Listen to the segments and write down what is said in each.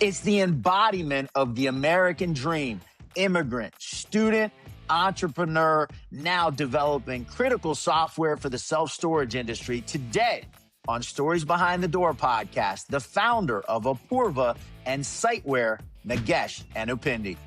It's the embodiment of the American dream. Immigrant, student, entrepreneur, now developing critical software for the self-storage industry. Today, on Stories Behind the Door podcast, the founder of Apurva and SiteWare, Nagesh Anupindi.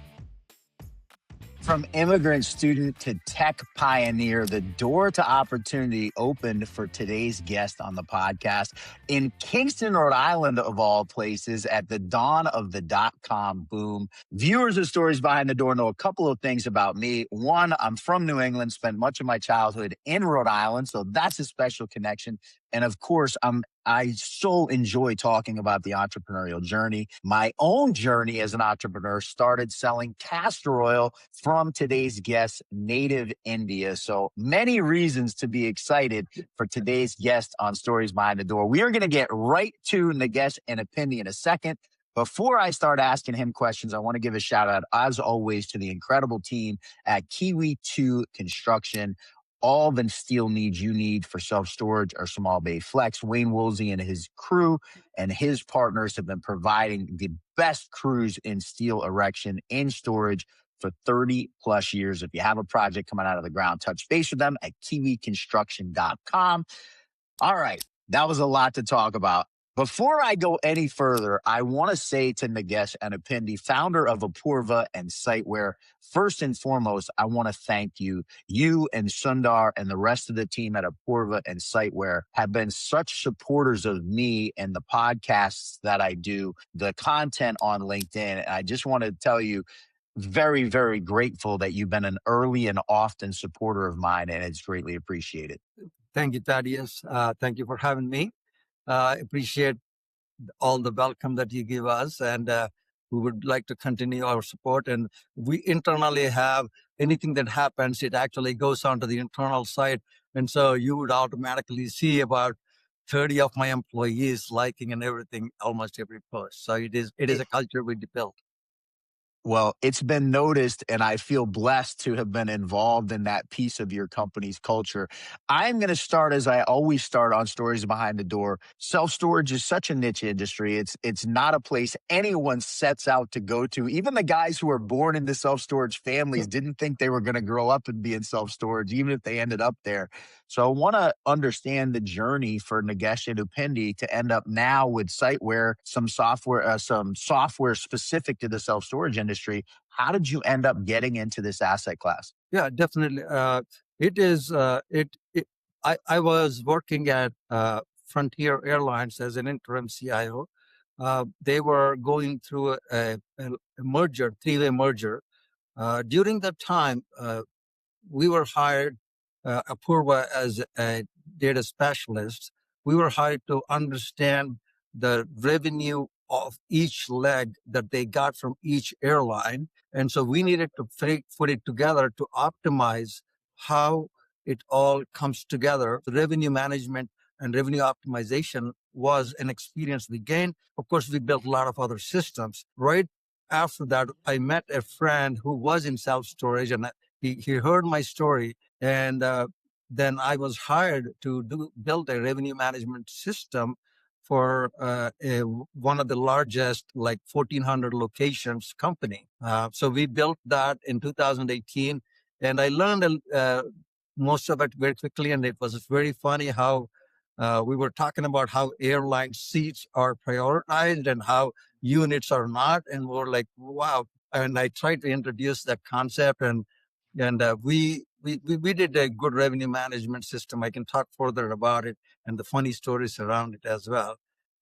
From immigrant student to tech pioneer, the door to opportunity opened for today's guest on the podcast in Kingston, Rhode Island, of all places, at the dawn of the dot-com boom. Viewers of Stories Behind the Door know a couple of things about me. One, I'm from New England, spent much of my childhood in Rhode Island, so that's a special connection. And of course, I so enjoy talking about the entrepreneurial journey. My own journey as an entrepreneur started selling castor oil from today's guest, native India. So many reasons to be excited for today's guest on Stories Behind the Door. We are going to get right to Nagesh Anupindi in a second. Before I start asking him questions, I want to give a shout out, as always, to the incredible team at Kiwi 2 Construction. All the steel needs you need for self-storage or small bay flex. Wayne Woolsey and his crew and his partners have been providing the best crews in steel erection in storage for 30 plus years. If you have a project coming out of the ground, touch base with them at kiwiconstruction.com. All right, that was a lot to talk about. Before I go any further, I want to say to Nagesh Anupindi, founder of Apurva and SiteWare, first and foremost, I want to thank you. You and Sundar and the rest of the team at Apurva and SiteWare have been such supporters of me and the podcasts that I do, the content on LinkedIn. And I just want to tell you, very, very grateful that you've been an early and often supporter of mine, and it's greatly appreciated. Thank you, Thaddeus. Thank you for having me. Appreciate all the welcome that you give us, and we would like to continue our support. And we internally have anything that happens, it actually goes onto the internal site. And so you would automatically see about 30 of my employees liking and everything, almost every post. So it is a culture we built. Well, it's been noticed, and I feel blessed to have been involved in that piece of your company's culture. I'm going to start as I always start on Stories Behind the Door. Self-storage is such a niche industry. It's not a place anyone sets out to go to. Even the guys who are born into self-storage families didn't think they were going to grow up and be in self-storage, even if they ended up there. So I want to understand the journey for Nagesh Anupindi to end up now with SiteWare, some software specific to the self-storage industry. How did you end up getting into this asset class? Yeah, definitely. I was working at Frontier Airlines as an interim CIO. They were going through a merger, three-way merger. During that time, we were hired, Apurva as a data specialist. We were hired to understand the revenue of each leg that they got from each airline. And so we needed to put it together to optimize how it all comes together. The revenue management and revenue optimization was an experience we gained. Of course, we built a lot of other systems. Right after that, I met a friend who was in self-storage, and he heard my story. And then I was hired to build a revenue management system for one of the largest, like 1,400 locations company. So we built that in 2018, and I learned most of it very quickly. And it was very funny how we were talking about how airline seats are prioritized and how units are not. And we're like, wow. And I tried to introduce that concept, and we did a good revenue management system. I can talk further about it and the funny stories around it as well.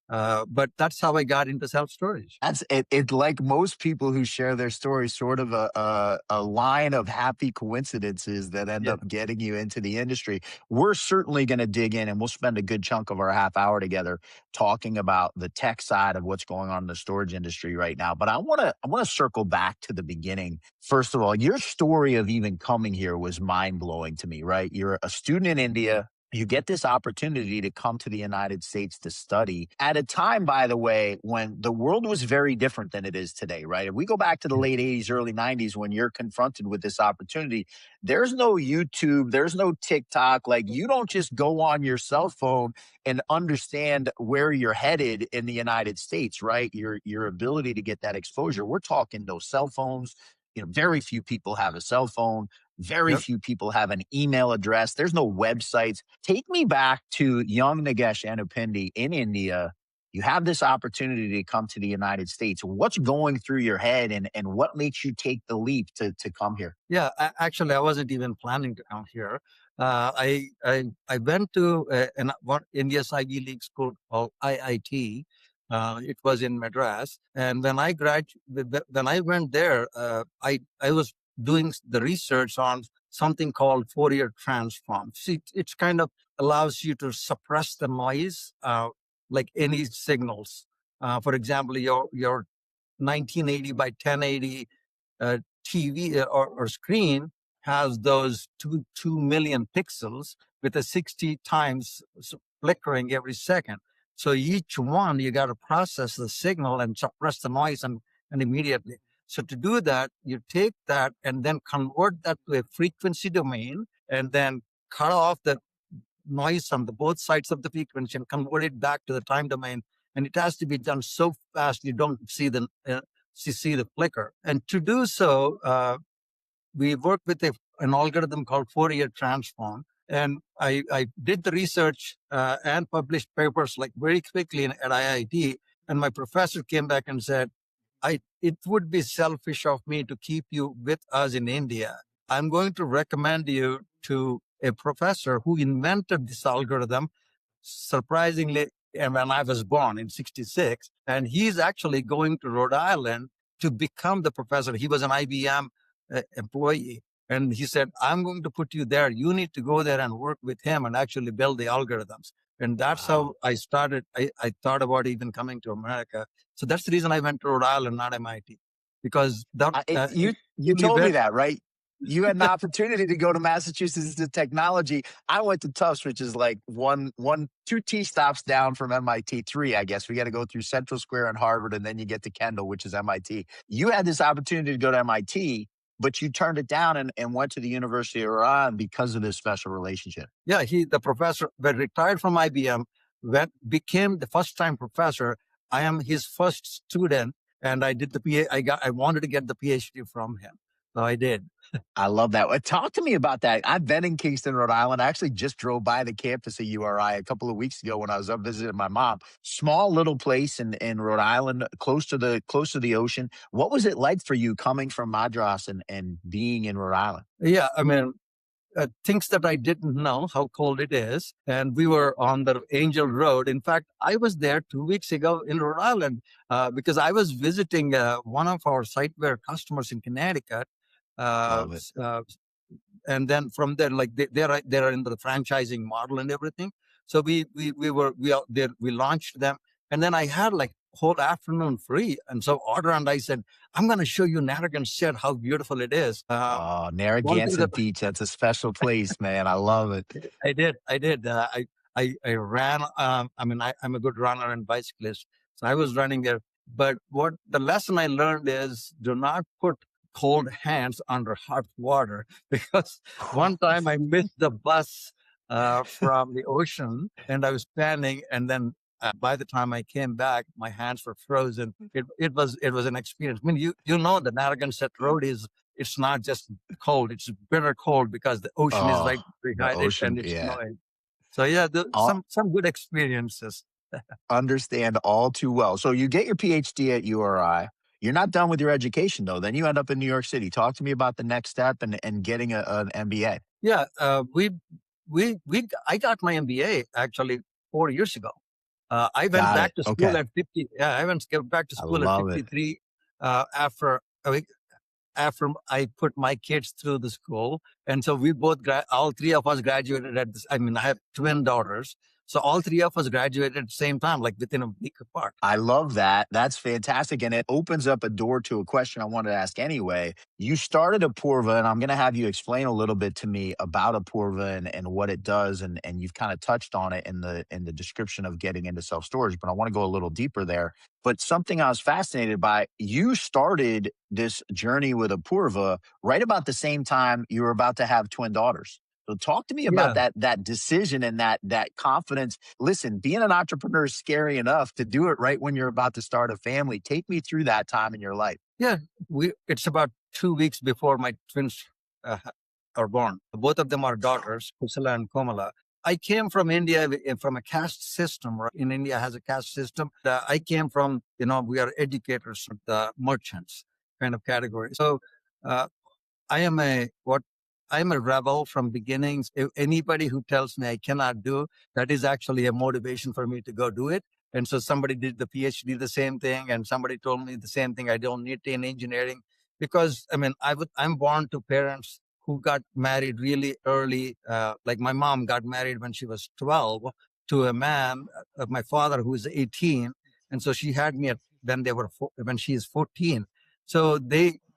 But that's how I got into self-storage. That's it. It like most people who share their stories, sort of a line of happy coincidences that end up getting you into the industry. We're certainly going to dig in, and we'll spend a good chunk of our half hour together talking about the tech side of what's going on in the storage industry right now. But I want to circle back to the beginning. First of all, your story of even coming here was mind blowing to me, right? You're a student in India. you get this opportunity to come to the United States to study at a time, by the way, when the world was very different than it is today, right? If we go back to the late 80s, early 90s, when you're confronted with this opportunity, there's no YouTube, there's no TikTok. Like, you don't just go on your cell phone and understand where you're headed in the United States, right? Your ability to get that exposure. We're talking no cell phones. Very few people have a cell phone. Very Yep. few people have an email address. There's no websites. Take me back to young Nagesh Anupindi in India. You have this opportunity to come to the United States. What's going through your head, and what makes you take the leap to come here? Yeah, actually, I wasn't even planning to come here. I went to one India's Ivy League school called IIT. It was in Madras, and when I went there, I was doing the research on something called Fourier transform. See, it's kind of allows you to suppress the noise, like any signals. For example, your 1980 by 1080 TV or screen has those 2 million pixels with a 60 times flickering every second. So each one, you got to process the signal and suppress the noise and immediately. So to do that, you take that and then convert that to a frequency domain and then cut off the noise on the both sides of the frequency and convert it back to the time domain. And it has to be done so fast you don't see the flicker. And to do so, we worked with an algorithm called Fourier transform. And I did the research and published papers like very quickly at IIT. And my professor came back and said, it would be selfish of me to keep you with us in India. I'm going to recommend you to a professor who invented this algorithm, surprisingly, and when I was born in 66. And he's actually going to Rhode Island to become the professor. He was an IBM employee. And he said, I'm going to put you there. You need to go there and work with him and actually build the algorithms. And that's Wow. how I started. I thought about even coming to America. So that's the reason I went to Rhode Island, not MIT, because You told me that, right? You had an opportunity to go to Massachusetts to technology. I went to Tufts, which is like two T stops down from MIT, three, I guess. We got to go through Central Square and Harvard, and then you get to Kendall, which is MIT. You had this opportunity to go to MIT, but you turned it down and went to the University of Rhode Island because of this special relationship. Yeah, the professor, when retired from IBM, became the first time professor. I am his first student, and I did the PhD. I wanted to get the PhD from him, so I did. I love that. Talk to me about that. I've been in Kingston, Rhode Island. I actually just drove by the campus of URI a couple of weeks ago when I was up visiting my mom. Small little place in Rhode Island, close to the ocean. What was it like for you coming from Madras and being in Rhode Island? Yeah, I mean, things that I didn't know how cold it is. And we were on the Angel Road. In fact, I was there 2 weeks ago in Rhode Island because I was visiting one of our SiteWare customers in Connecticut. Love it. And then from there, like they're in the franchising model and everything. So we launched them, and then I had like whole afternoon free. And so and I said, I'm going to show you Narragansett, how beautiful it is. Oh, One thing Narragansett that Beach. That's a special place, man. I love it. I did. I ran. I'm a good runner and bicyclist, so I was running there. But what the lesson I learned is, do not put cold hands under hot water, because one time I missed the bus from the ocean, and I was planning, and then by the time I came back, my hands were frozen. It was an experience. I mean, you know, the Narragansett Road it's not just cold; it's bitter cold because the ocean is right Oh, the behind it and ocean. it's Yeah. snowing. So yeah, some good experiences. Understand all too well. So you get your PhD at URI. You're not done with your education though. Then you end up in New York City. Talk to me about the next step and getting an MBA. Yeah, I got my MBA actually 4 years ago. I went Got it. back to school Okay. at 50. Yeah, I went back to I school at love it. 53 after after I put my kids through the school. And so we both, all three of us graduated at this. I mean, I have twin daughters. So all three of us graduated at the same time, like within a week apart. I love that. That's fantastic. And it opens up a door to a question I wanted to ask anyway. You started Apurva, and I'm going to have you explain a little bit to me about Apurva and what it does. And you've kind of touched on it in the description of getting into self storage, but I want to go a little deeper there. But something I was fascinated by, you started this journey with Apurva right about the same time you were about to have twin daughters. So talk to me about Yeah. that decision and that confidence. Listen, being an entrepreneur is scary enough. To do it right when you're about to start a family, take me through that time in your life. Yeah. It's about 2 weeks before my twins uh, are born. Both of them are daughters, Kusala and Komala. I came from India from a caste system. Right? In India has a caste system. I came from, we are educators, the merchants kind of category. So uh, I am I'm a rebel from beginnings. If anybody who tells me I cannot do, that is actually a motivation for me to go do it. And so somebody did the PhD, the same thing, and somebody told me the same thing. I don't need to in engineering because I mean I'm born to parents who got married really early. Like my mom got married when she was 12 to a man, my father who is 18, and so she had me when when she is 14. So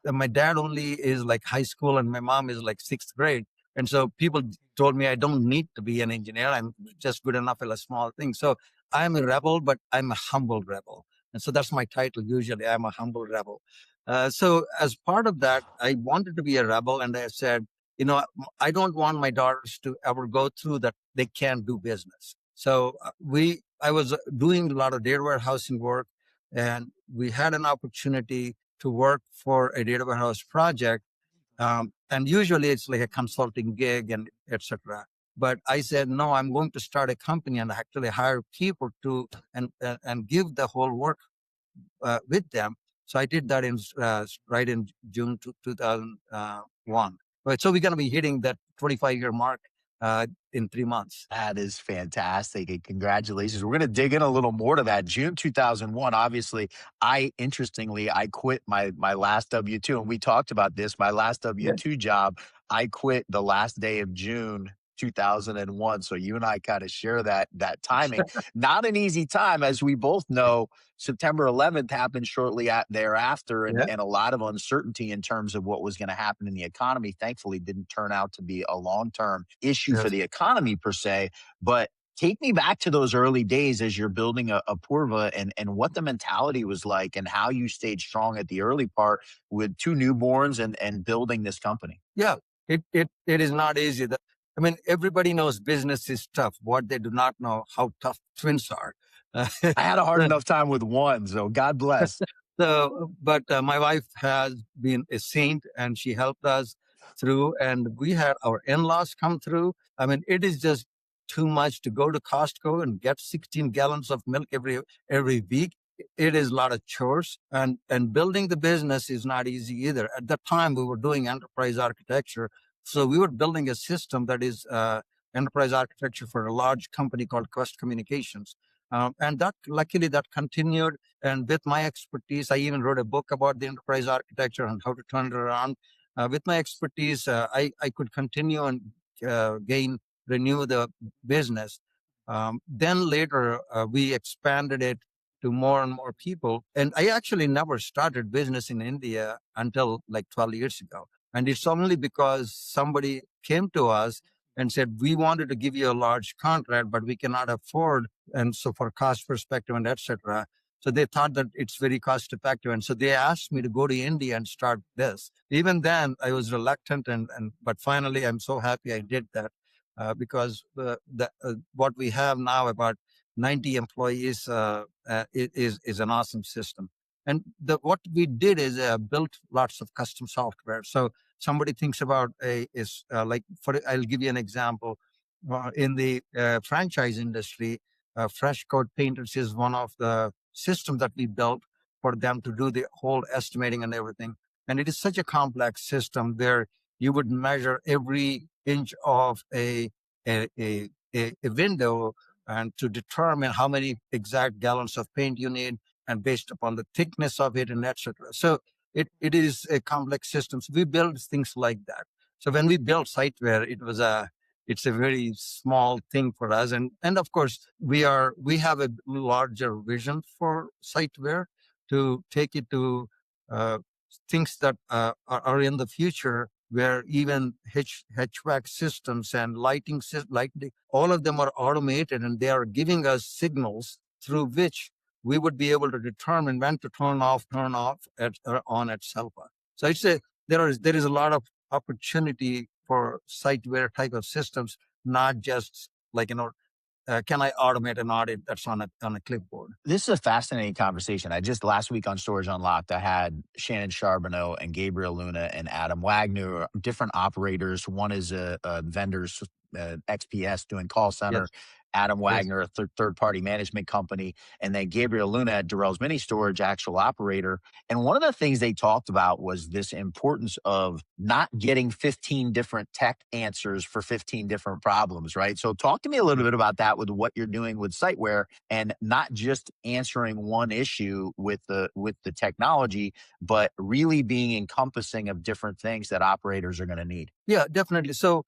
my dad only is like high school and my mom is like sixth grade. And so people told me I don't need to be an engineer. I'm just good enough at a small thing. So I'm a rebel, but I'm a humble rebel. And so that's my title. Usually I'm a humble rebel. So as part of that, I wanted to be a rebel. And I said, I don't want my daughters to ever go through that. They can't do business. So I was doing a lot of data warehousing work and we had an opportunity to work for a data warehouse project. And usually it's like a consulting gig and etc. But I said, no, I'm going to start a company and actually hire people to and give the whole work with them. So I did that right in June 2001. Right, so we're going to be hitting that 25-year mark in 3 months. That is fantastic. And congratulations. We're going to dig in a little more to that. June 2001, obviously, interestingly, I quit my last W-2. And we talked about this. My last Yeah. W-2 job, I quit the last day of June 2001. So you and I kind of share that timing. Not an easy time, as we both know. September 11th happened shortly thereafter, Yeah. and a lot of uncertainty in terms of what was going to happen in the economy. Thankfully, didn't turn out to be a long-term issue for Yes. the economy per se. But take me back to those early days as you're building a Purva and what the mentality was like and how you stayed strong at the early part with two newborns and building this company. Yeah, it is not easy. I mean, everybody knows business is tough. What they do not know how tough twins are. I had a hard So, enough time with one, so God bless. but my wife has been a saint, and she helped us through. And we had our in-laws come through. I mean, it is just too much to go to Costco and get 16 gallons of milk every week. It is a lot of chores, and building the business is not easy either. At that time, we were doing enterprise architecture, so we were building a system that is enterprise architecture for a large company called Quest Communications, and that luckily that continued. And with my expertise, I even wrote a book about the enterprise architecture and how to turn it around. With my expertise, I could continue and renew the business. Then later, we expanded it to more and more people. And I actually never started business in India until like 12 years ago. And it's only because somebody came to us and said, we wanted to give you a large contract, but we cannot afford. And so for cost perspective and etc. So they thought that it's very cost effective. And so they asked me to go to India and start this. Even then I was reluctant but finally I'm so happy I did that because what we have now about 90 employees is an awesome system. And what we did is built lots of custom software. So somebody thinks about I'll give you an example. In the franchise industry, Fresh Code Painters is one of the systems that we built for them to do the whole estimating and everything. And it is such a complex system where you would measure every inch of a window and to determine how many exact gallons of paint you need and based upon the thickness of it and etc. So it is a complex system. So we build things like that. So when we built SiteWare, it's a very small thing for us. And of course, we have a larger vision for SiteWare to take it to things that are in the future, where even HVAC systems and lighting, all of them are automated, and they are giving us signals through which we would be able to determine when to turn off, on at cell phone. So I'd say there is a lot of opportunity for SiteWare type of systems, not just like, can I automate an audit that's on a clipboard? This is a fascinating conversation. I just last week on Storage Unlocked, I had Shannon Charbonneau and Gabriel Luna and Adam Wagner, different operators. One is a vendor's XPS doing call center. Yes. Adam Wagner, a third-party management company, and then Gabriel Luna at Durrell's Mini Storage, actual operator. And one of the things they talked about was this importance of not getting 15 different tech answers for 15 different problems, right? So talk to me a little bit about that with what you're doing with SiteWare, and not just answering one issue with the technology, but really being encompassing of different things that operators are going to need. Yeah, definitely. So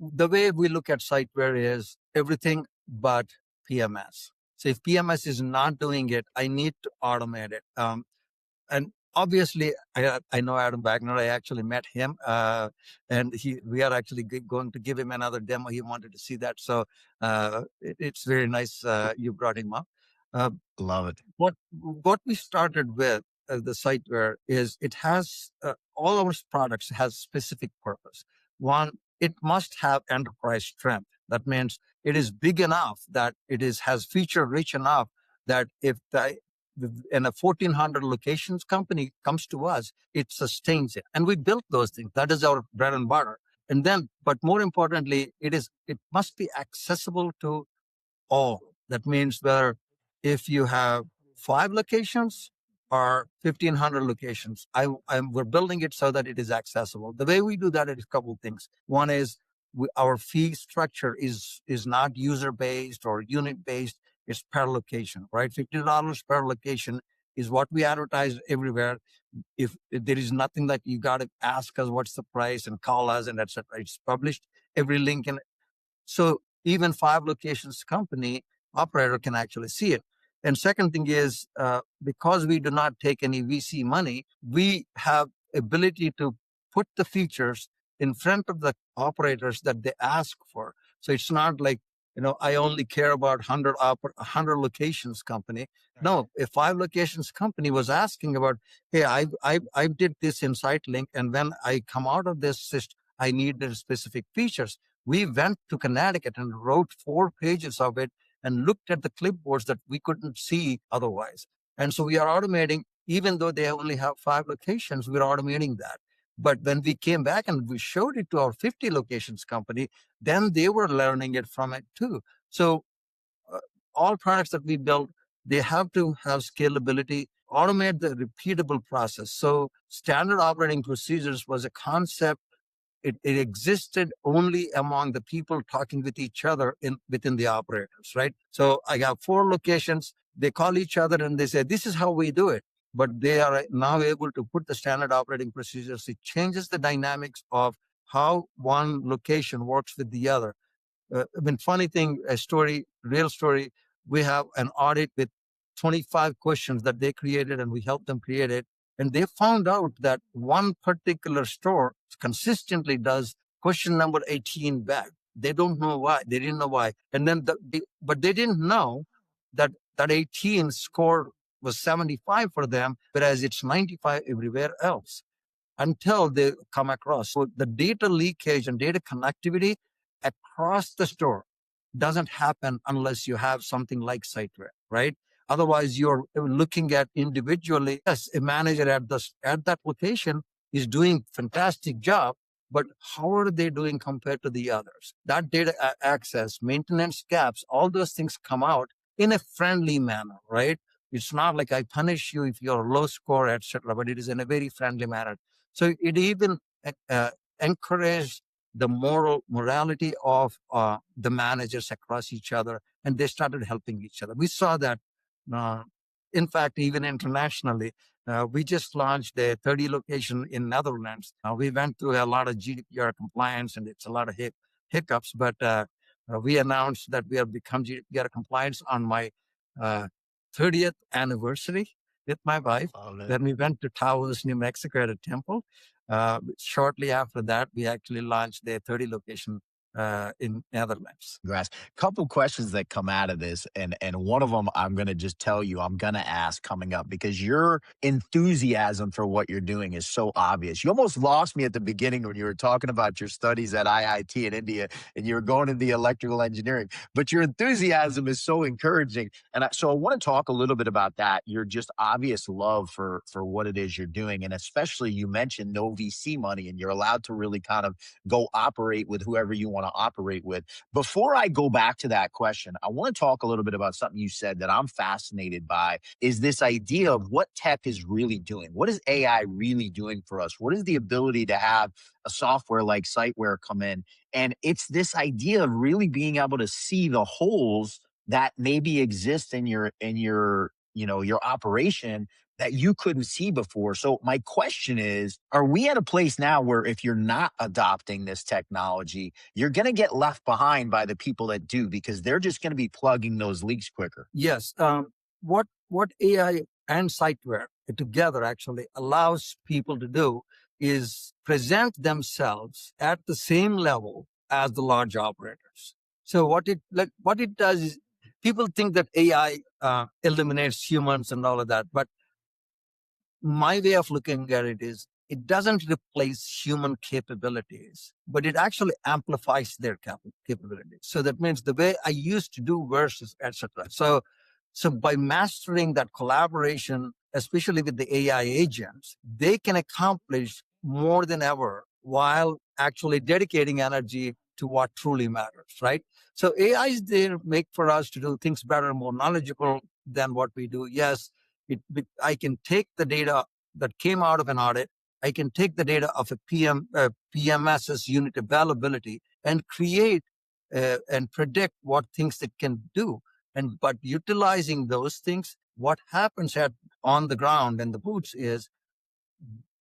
the way we look at SiteWare is everything but PMS. So if PMS is not doing it, I need to automate it. And obviously, I know Adam Wagner. I actually met him, and we are actually going to give him another demo. He wanted to see that, so it's very nice you brought him up. Love it. What we started with the SiteWare is it has all our products has specific purpose. One, it must have enterprise strength. That means it is big enough that has feature rich enough that if and a 1,400 locations company comes to us, it sustains it. And we built those things. That is our bread and butter. And then, but more importantly, it must be accessible to all. That means whether if you have 5 locations or 1,500 locations, we're building it so that it is accessible. The way we do that is a couple of things. One is our fee structure is not user-based or unit-based. It's per location, right? $50 per location is what we advertise everywhere. If there is nothing that you got to ask us what's the price and call us and etc. It's published every link. And so even 5 locations company operator can actually see it. And second thing is, because we do not take any VC money, we have ability to put the features in front of the operators that they ask for. So it's not like, I only care about 100 locations company. No, a 5 locations company was asking about, hey, I did this in SiteLink, and when I come out of this system, I need the specific features. We went to Connecticut and wrote 4 pages of it and looked at the clipboards that we couldn't see otherwise. And so we are automating, even though they only have 5 locations, we're automating that. But when we came back and we showed it to our 50 locations company, then they were learning it from it too. So all products that we build, they have to have scalability, automate the repeatable process. So standard operating procedures was a concept. It existed only among the people talking with each other within the operators, right? So I have 4 locations. They call each other and they say, this is how we do it. But they are now able to put the standard operating procedures. It changes the dynamics of how one location works with the other. Funny thing, real story, we have an audit with 25 questions that they created and we helped them create it. And they found out that one particular store consistently does question number 18 bad. They don't know why. They didn't know why. And then, but they didn't know that 18 score was 75 for them, whereas it's 95 everywhere else, until they come across. So the data leakage and data connectivity across the store doesn't happen unless you have something like SiteWare, right? Otherwise, you're looking at individually. Yes, a manager at that location is doing fantastic job, but how are they doing compared to the others? That data access, maintenance gaps, all those things come out in a friendly manner, right? It's not like I punish you if you're low score, etc., but it is in a very friendly manner. So it even encouraged the morality of the managers across each other, and they started helping each other. We saw that, in fact, even internationally, We just launched a 30 location in Netherlands. We went through a lot of GDPR compliance, and it's a lot of hiccups, but we announced that we have become GDPR compliance on my uh, 30th anniversary with my wife. Then we went to Taos, New Mexico at a temple. Shortly after that, we actually launched the 30 location in Netherlands. Grass. Couple questions that come out of this, and one of them I'm going to just tell you I'm going to ask coming up because your enthusiasm for what you're doing is so obvious. You almost lost me at the beginning when you were talking about your studies at IIT in India and you were going into the electrical engineering, but your enthusiasm is so encouraging. And so I want to talk a little bit about that. Your just obvious love for what it is you're doing, and especially you mentioned no VC money, and you're allowed to really kind of go operate with whoever you want to operate with. Before I go back to that question, I want to talk a little bit about something you said that I'm fascinated by is this idea of what tech is really doing. What is AI really doing for us? What is the ability to have a software like SiteWare come in? And it's this idea of really being able to see the holes that maybe exist in your your operation that you couldn't see before. So my question is, are we at a place now where if you're not adopting this technology, you're going to get left behind by the people that do because they're just going to be plugging those leaks quicker? Yes. What AI and SiteWare together actually allows people to do is present themselves at the same level as the large operators. So what it does is people think that AI eliminates humans and all of that, but my way of looking at it is it doesn't replace human capabilities, but it actually amplifies their capabilities. So that means the way I used to do versus etc. So by mastering that collaboration, especially with the AI agents, they can accomplish more than ever while actually dedicating energy to what truly matters, right? So AI is there make for us to do things better, more knowledgeable than what we do. Yes, I can take the data that came out of an audit. I can take the data of a PMS's unit availability and create and predict what things it can do. But utilizing those things, what happens on the ground and the boots is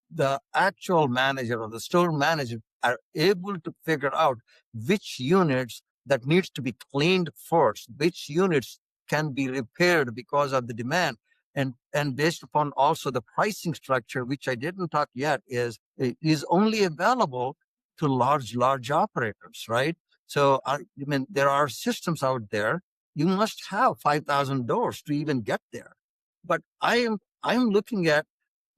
the actual manager or the store manager are able to figure out which units that needs to be cleaned first, which units can be repaired because of the demand. And based upon also the pricing structure, which I didn't talk yet, is only available to large operators, right? So I mean, there are systems out there. You must have 5,000 doors to even get there. But I'm looking at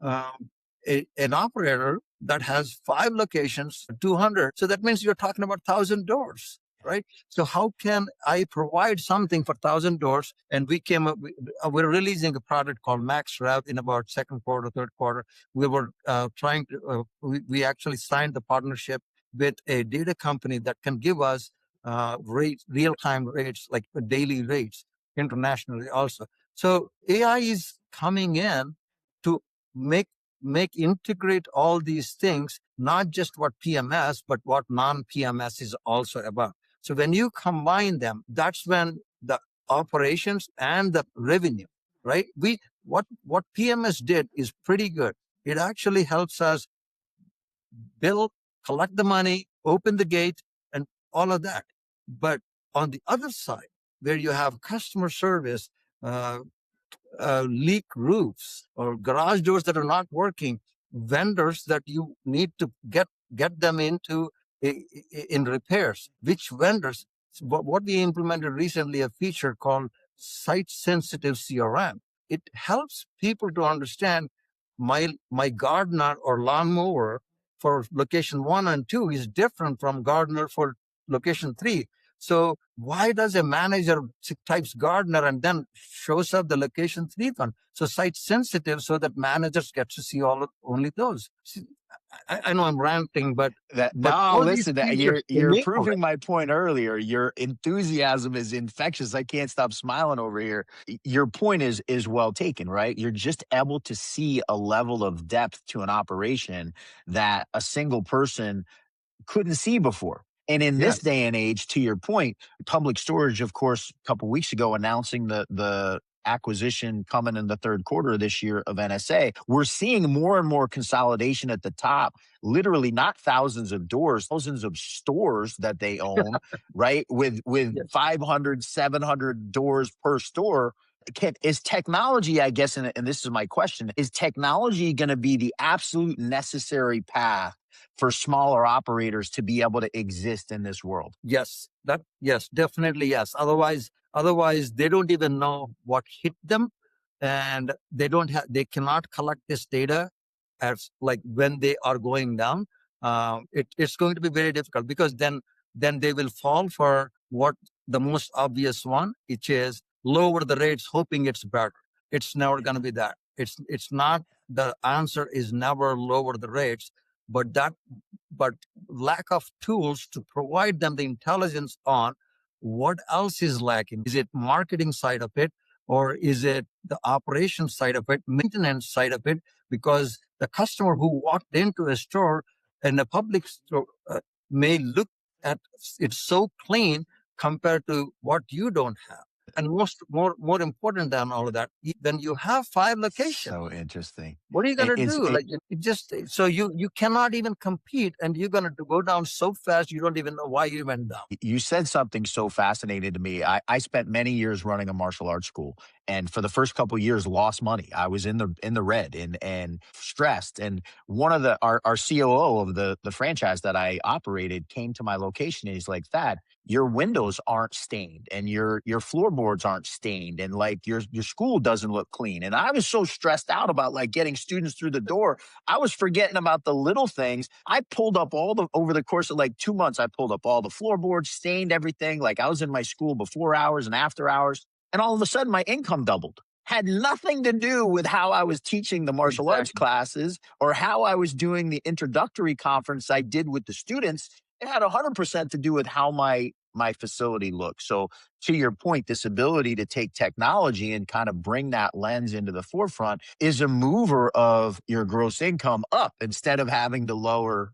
an operator that has 5 locations, 200. So that means you're talking about 1,000 doors, right? So how can I provide something for 1,000 doors? And we came up, we're releasing a product called Max Rev in about second quarter, third quarter. We were trying to, we actually signed the partnership with a data company that can give us real-time rates, like daily rates internationally also. So AI is coming in to make integrate all these things, not just what PMS, but what non-PMS is also about. So when you combine them, that's when the operations and the revenue, right? What PMS did is pretty good. It actually helps us build, collect the money, open the gate, and all of that. But on the other side, where you have customer service, leak roofs or garage doors that are not working, vendors that you need to get them into in repairs. Which vendors? What we implemented recently, a feature called site sensitive CRM. It helps people to understand my gardener or lawnmower for location 1 and 2 is different from gardener for location 3. So why does a manager types gardener and then shows up the location 3 one? So site sensitive so that managers get to see only those. See, I know I'm ranting, but No, all these listen, features you're enable it. proving my point earlier. Your enthusiasm is infectious. I can't stop smiling over here. Your point is well taken, right? You're just able to see a level of depth to an operation that a single person couldn't see before. And in this Yes. day and age, to your point, Public Storage, of course, a couple weeks ago announcing the acquisition coming in the third quarter of this year of NSA, we're seeing more and more consolidation at the top, literally not thousands of doors, thousands of stores that they own, right? With Yes. 500, 700 doors per store. Is technology, I guess, and this is my question, is technology going to be the absolute necessary path for smaller operators to be able to exist in this world? Yes, yes, definitely yes. Otherwise they don't even know what hit them, and they cannot collect this data as like when they are going down. It's going to be very difficult, because then they will fall for what the most obvious one, which is lower the rates, hoping it's better. It's never going to be that. It's not. The answer is never lower the rates, but but lack of tools to provide them the intelligence on what else is lacking. Is it marketing side of it, or is it the operation side of it, maintenance side of it? Because the customer who walked into a store and a public store may look at it so clean compared to what you don't have. And more important than all of that, when you have 5 locations, So interesting. what are you going to It's do? Like, it just, so you cannot even compete, and you're going to go down so fast you don't even know why you went down. You said something so fascinating to me. I spent many years running a martial arts school, and for the first couple of years lost money. I was in the red and stressed. And one of our COO of the franchise that I operated came to my location, and he's like, "Thad, your windows aren't stained and your floorboards aren't stained, and like your school doesn't look clean." And I was so stressed out about like getting students through the door, I was forgetting about the little things. I pulled up over the course of like 2 months, I pulled up all the floorboards, stained everything. Like I was in my school before hours and after hours. And all of a sudden my income doubled. Had nothing to do with how I was teaching the martial arts Exactly. classes or how I was doing the introductory conference I did with the students. It had 100% to do with how my facility looked. So to your point, this ability to take technology and kind of bring that lens into the forefront is a mover of your gross income up instead of having to lower,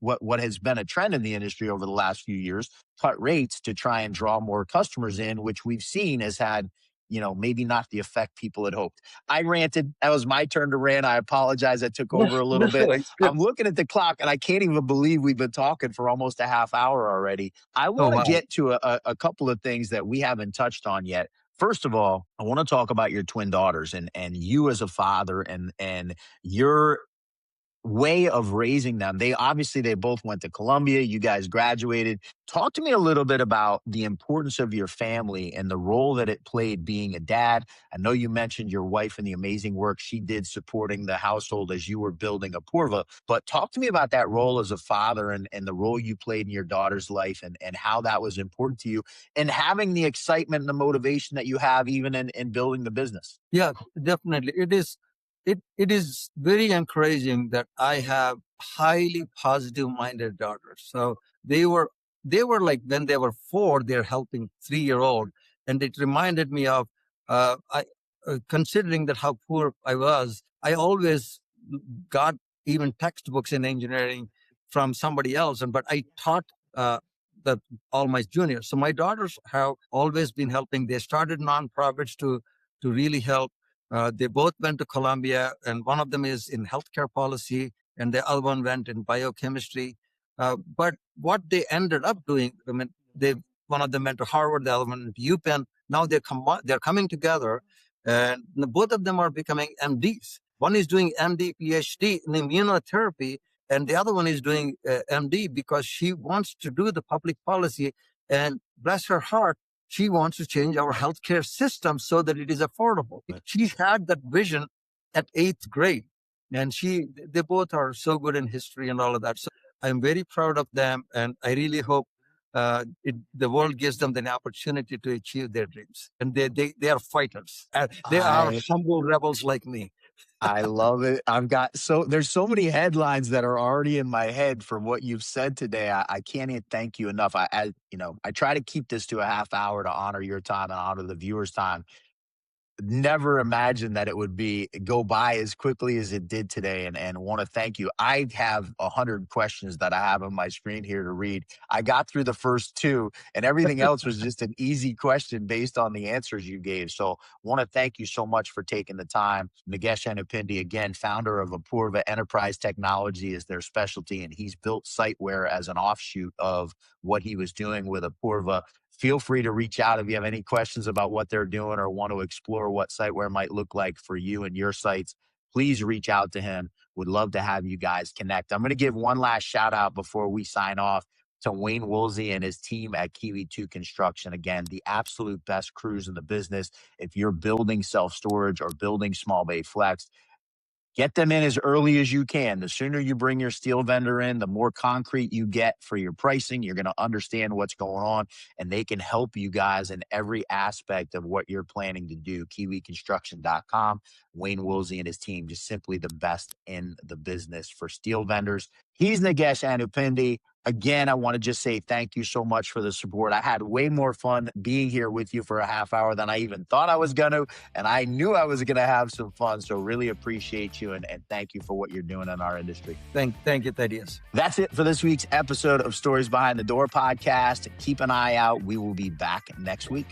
what has been a trend in the industry over the last few years, cut rates to try and draw more customers in, which we've seen has had, maybe not the effect people had hoped. I ranted. That was my turn to rant. I apologize. I took No, over a little no, bit. it's good. I'm looking at the clock and I can't even believe we've been talking for almost a half hour already. I Oh, want to wow. get to a couple of things that we haven't touched on yet. First of all, I want to talk about your twin daughters and you as a father and your way of raising them. They both went to Columbia. You guys graduated. Talk to me a little bit about the importance of your family and the role that it played being a dad. I know you mentioned your wife and the amazing work she did supporting the household as you were building Apurva, but talk to me about that role as a father and the role you played in your daughter's life and how that was important to you and having the excitement and the motivation that you have even in building the business. Yeah, definitely. It is very encouraging that I have highly positive minded daughters. So they were like, when they were 4, they're helping 3-year old, and it reminded me of I considering that how poor I was. I always got even textbooks in engineering from somebody else, but I taught the all my juniors. So my daughters have always been helping. They started nonprofits to really help. They both went to Columbia, and one of them is in healthcare policy, and the other one went in biochemistry. But what they ended up doing, I mean, one of them went to Harvard, the other one went to UPenn. Now they're coming together, and both of them are becoming MDs. One is doing MD, PhD in immunotherapy, and the other one is doing MD because she wants to do the public policy. And bless her heart, she wants to change our healthcare system so that it is affordable. She had that vision at 8th grade, and they both are so good in history and all of that. So I'm very proud of them, and I really hope the world gives them the opportunity to achieve their dreams. And they are fighters. They are I humble rebels like me. I love it. There's so many headlines that are already in my head from what you've said today. I can't even thank you enough. I try to keep this to a half hour to honor your time and honor the viewers' time. never imagined that it would go by as quickly as it did today, and want to thank you. I have 100 questions that I have on my screen here to read. I got through the first two, and everything else was just an easy question based on the answers you gave. So want to thank you so much for taking the time. Nagesh Anupindi, again, founder of Apurva Enterprise Technology, is their specialty, and he's built SiteWare as an offshoot of what he was doing with Apurva. Feel free to reach out if you have any questions about what they're doing or want to explore what SiteWare might look like for you and your sites. Please reach out to him. Would love to have you guys connect. I'm going to give one last shout out before we sign off to Wayne Woolsey and his team at Kiwi 2 Construction. Again, the absolute best crews in the business. If you're building self-storage or building small bay flex, get them in as early as you can. The sooner you bring your steel vendor in, the more concrete you get for your pricing. You're going to understand what's going on, and they can help you guys in every aspect of what you're planning to do. KiwiConstruction.com. Wayne Woolsey and his team, just simply the best in the business for steel vendors. He's Nagesh Anupindi. Again, I want to just say thank you so much for the support. I had way more fun being here with you for a half hour than I even thought I was going to, and I knew I was going to have some fun. So really appreciate you, and thank you for what you're doing in our industry. Thank you, Thaddeus. That's it for this week's episode of Stories Behind the Door podcast. Keep an eye out. We will be back next week.